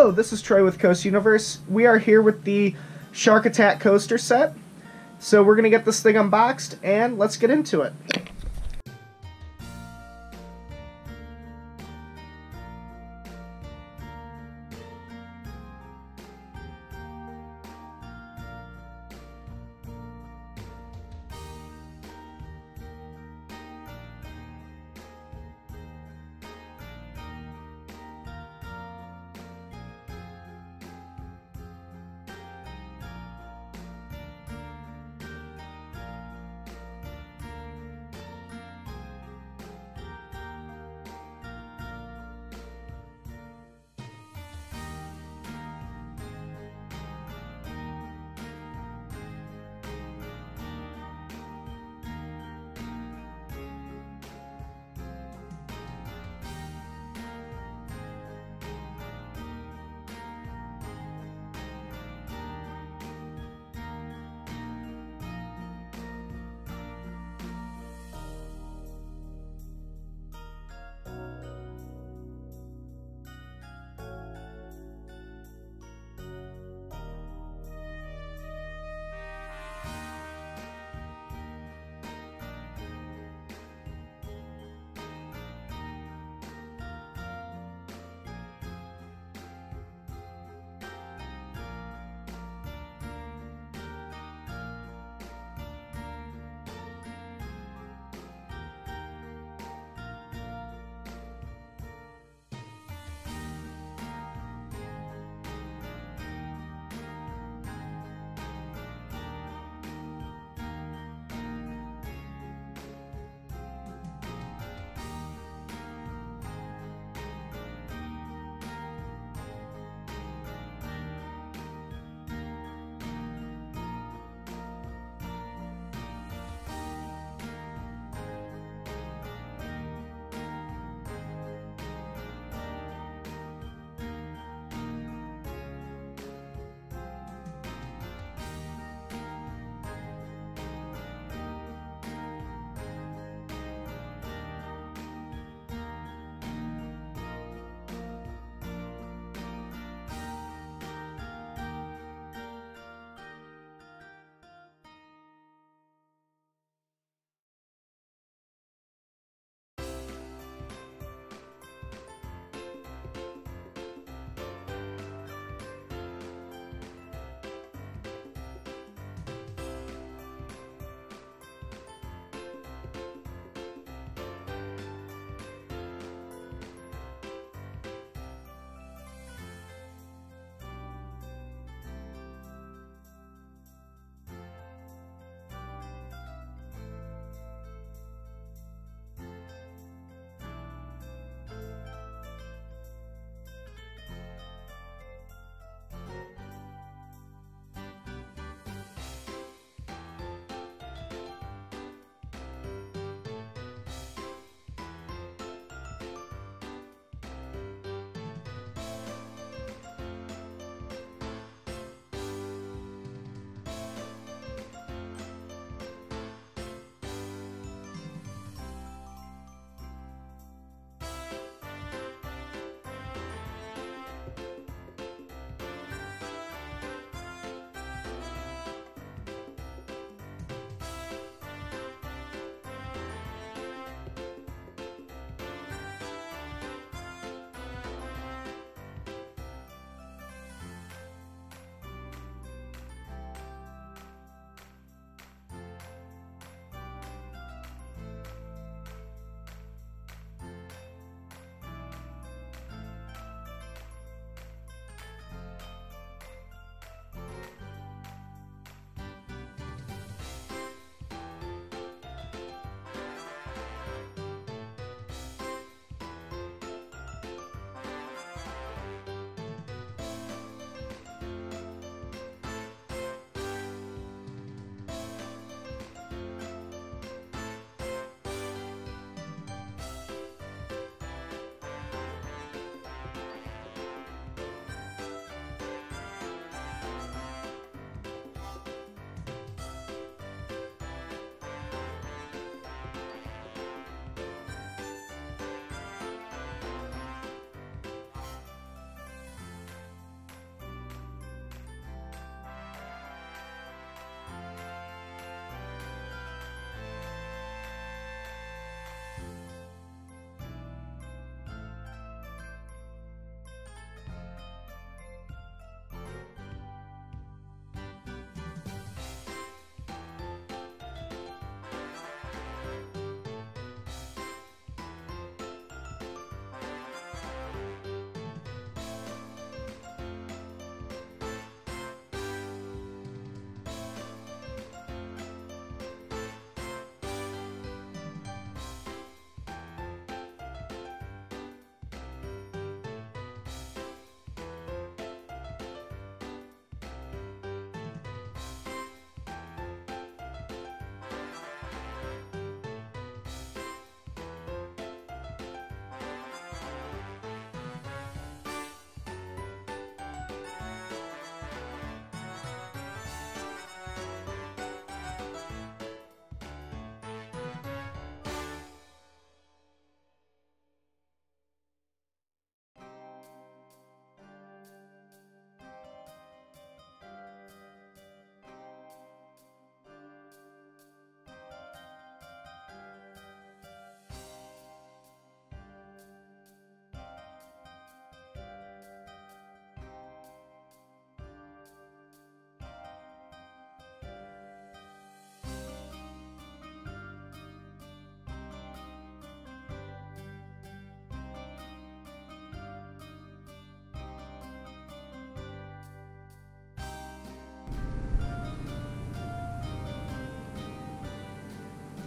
Hello, this is Troy with Coast Universe. We are here with the Shark Attack coaster set. So we're going to get this thing unboxed, and let's get into it.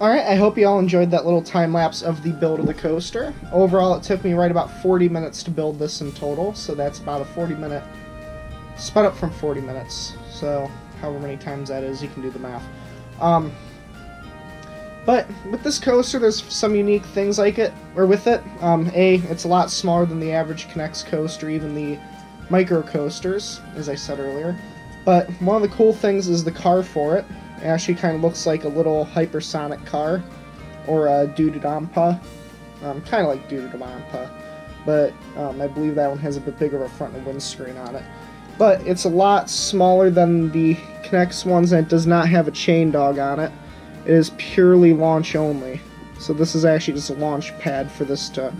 Alright, I hope you all enjoyed that little time-lapse of the build of the coaster. Overall, it took me right about 40 minutes to build this in total, so that's about a 40-minute... sped up from 40 minutes, so however many times that is, you can do the math. But with this coaster, there's some unique things with it. It's a lot smaller than the average Knex coaster, even the micro coasters, as I said earlier. But one of the cool things is the car for it. It actually kind of looks like a little hypersonic car, or a Doo-Doo-Dompa. Kind of like Doo-Doo-Dompa, but I believe that one has a bit bigger of a front and windscreen on it. But it's a lot smaller than the Knex ones, and it does not have a chain dog on it. It is purely launch only. So this is actually just a launch pad for this to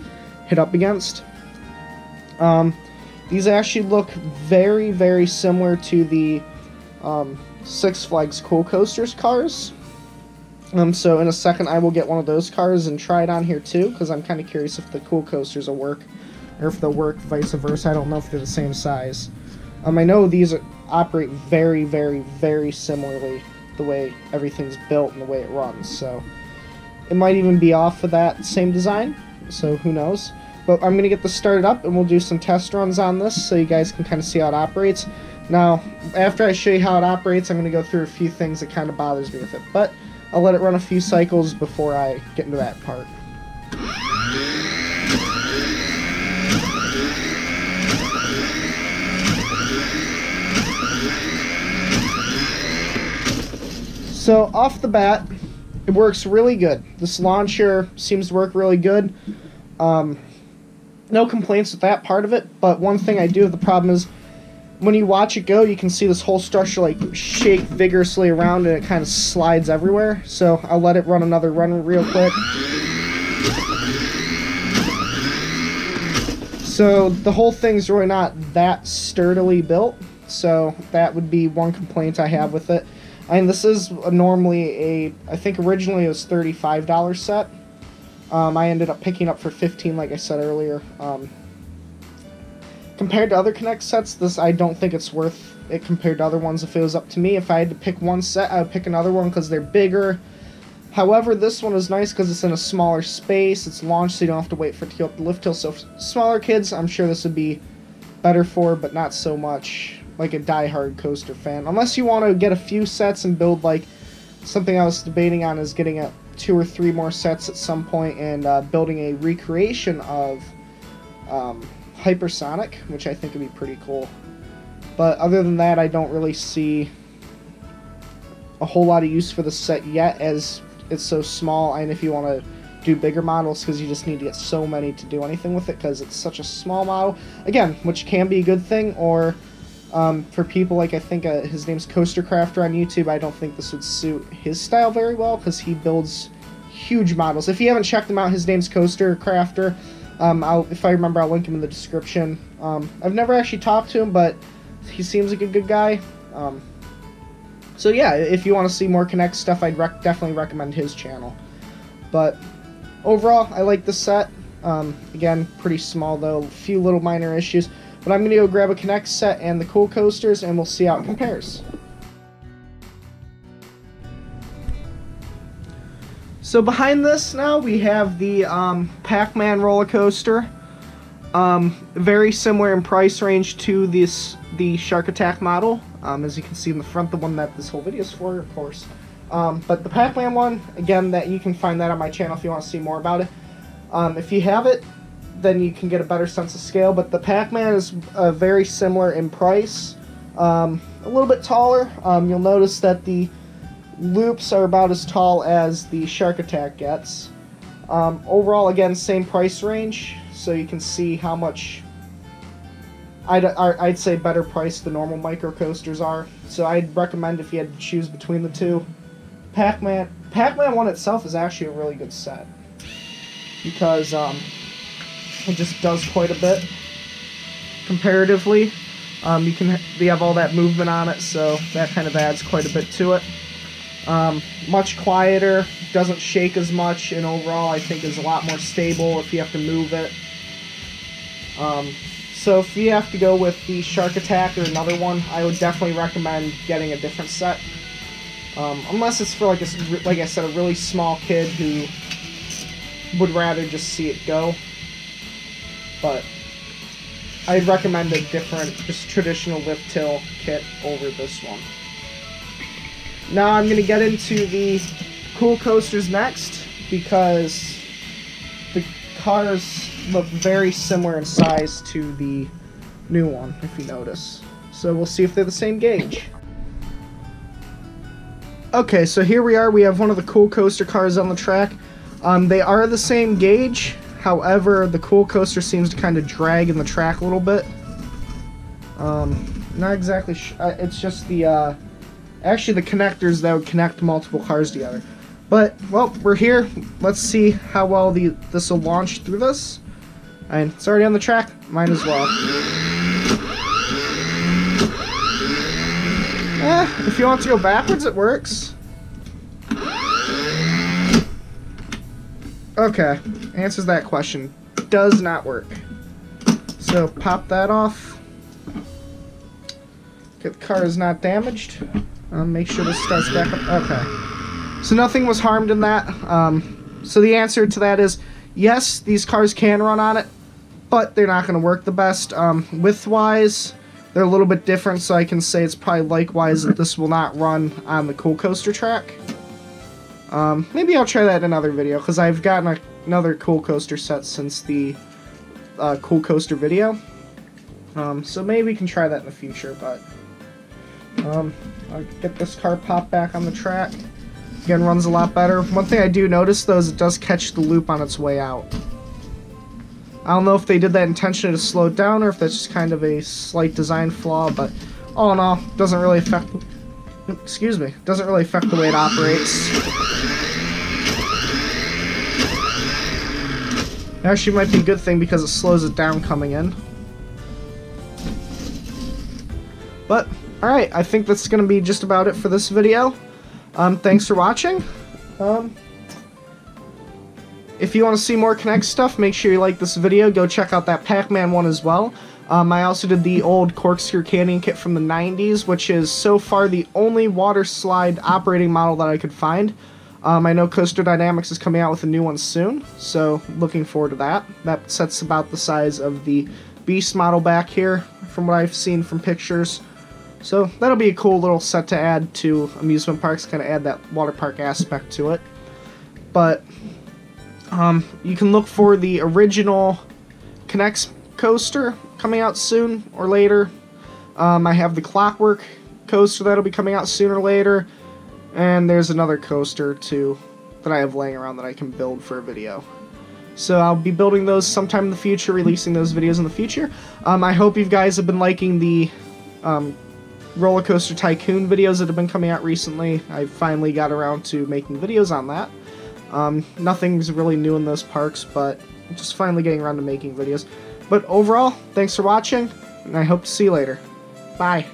hit up against. These actually look very, very similar to the Six Flags Cool Coasters cars. So in a second I will get one of those cars and try it on here too, because I'm kind of curious if the Cool Coasters will work, or if they'll work vice versa. I don't know if they're the same size. I know these operate very, very, very similarly, the way everything's built and the way it runs, so it might even be off of that same design, so who knows. But I'm going to get this started up and we'll do some test runs on this so you guys can kind of see how it operates. Now, after I show you how it operates, I'm going to go through a few things that kind of bothers me with it, but I'll let it run a few cycles before I get into that part. So, off the bat, it works really good. This launcher seems to work really good. No complaints with that part of it, but one thing I do have the problem is, when you watch it go, you can see this whole structure like shake vigorously around and it kind of slides everywhere. So, I'll let it run another run real quick. So, the whole thing's really not that sturdily built, so that would be one complaint I have with it. I mean, this is normally I think originally it was $35 set. I ended up picking up for $15, like I said earlier. Compared to other Knex sets, I don't think it's worth it compared to other ones. If it was up to me, if I had to pick one set, I would pick another one because they're bigger. However, this one is nice because it's in a smaller space. It's launched, so you don't have to wait for it to go up the lift hill. So for smaller kids, I'm sure this would be better for, but not so much like a die-hard coaster fan. Unless you want to get a few sets and build, like, something I was debating on is getting 2 or 3 more sets at some point and building a recreation of Hypersonic, which I think would be pretty cool. But other than that, I don't really see a whole lot of use for the set yet, as it's so small. And if you want to do bigger models, because you just need to get so many to do anything with it, because it's such a small model. Again, which can be a good thing, or for people like, I think his name's Coaster Crafter on YouTube, I don't think this would suit his style very well, because he builds huge models. If you haven't checked him out, his name's Coaster Crafter. If I remember, I'll link him in the description. I've never actually talked to him, but he seems like a good guy. So yeah, if you want to see more Knex stuff, I'd definitely recommend his channel. But overall, I like this set. Again, pretty small though, a few little minor issues. But I'm going to go grab a Knex set and the Cool Coasters, and we'll see how it compares. So behind this now, we have the Pac-Man Rollercoaster. Very similar in price range to the Shark Attack model. As you can see in the front, the one that this whole video is for, of course. But the Pac-Man one, again, that you can find that on my channel if you want to see more about it. If you have it, then you can get a better sense of scale. But the Pac-Man is very similar in price. A little bit taller. You'll notice that the loops are about as tall as the Shark Attack gets. Overall, again, same price range, so you can see how much I'd say better price the normal micro coasters are. So I'd recommend, if you had to choose between the two, Pac-Man 1 itself is actually a really good set, because it just does quite a bit comparatively. You have all that movement on it, so that kind of adds quite a bit to it. Much quieter, doesn't shake as much, and overall I think is a lot more stable if you have to move it. So if you have to go with the Shark Attack or another one, I would definitely recommend getting a different set. Unless it's for like like I said, a really small kid who would rather just see it go. But I'd recommend a different, just traditional lift till kit over this one. Now I'm going to get into the cool coasters next, because the cars look very similar in size to the new one, if you notice. So we'll see if they're the same gauge. Okay, so here we are. We have one of the cool coaster cars on the track. They are the same gauge. However, the cool coaster seems to kind of drag in the track a little bit. Not exactly it's just the actually the connectors that would connect multiple cars together. But, well, we're here. Let's see how well this will launch through this. And it's already on the track. Might as well. If you want to go backwards, it works. Okay, answers that question. Does not work. So, pop that off. Okay, the car is not damaged. Make sure this starts back up. Okay. So nothing was harmed in that. So the answer to that is yes, these cars can run on it, but they're not going to work the best. Width-wise, they're a little bit different, so I can say it's probably likewise that this will not run on the cool coaster track. Maybe I'll try that in another video, because I've gotten another cool coaster set since the cool coaster video. So maybe we can try that in the future, but I'll get this car popped back on the track. Again, runs a lot better. One thing I do notice, though, is it does catch the loop on its way out. I don't know if they did that intentionally to slow it down, or if that's just kind of a slight design flaw, but all in all, doesn't really affect... Excuse me. Doesn't really affect the way it operates. Actually, might be a good thing because it slows it down coming in. But, alright, I think that's going to be just about it for this video. Thanks for watching. If you want to see more Knex stuff, make sure you like this video. Go check out that Pac-Man one as well. I also did the old Corkscrew Canyon kit from the 90s, which is so far the only water slide operating model that I could find. I know Coaster Dynamics is coming out with a new one soon, so looking forward to that. That set's about the size of the Beast model back here, from what I've seen from pictures. So that'll be a cool little set to add to amusement parks, kind of add that water park aspect to it. But you can look for the original Knex coaster coming out soon or later. I have the Clockwork coaster that'll be coming out sooner or later. And there's another coaster, too, that I have laying around that I can build for a video. So I'll be building those sometime in the future, releasing those videos in the future. I hope you guys have been liking the Roller Coaster Tycoon videos that have been coming out recently. I finally got around to making videos on that. Nothing's really new in those parks, but just finally getting around to making videos. But overall, thanks for watching, and I hope to see you later. Bye.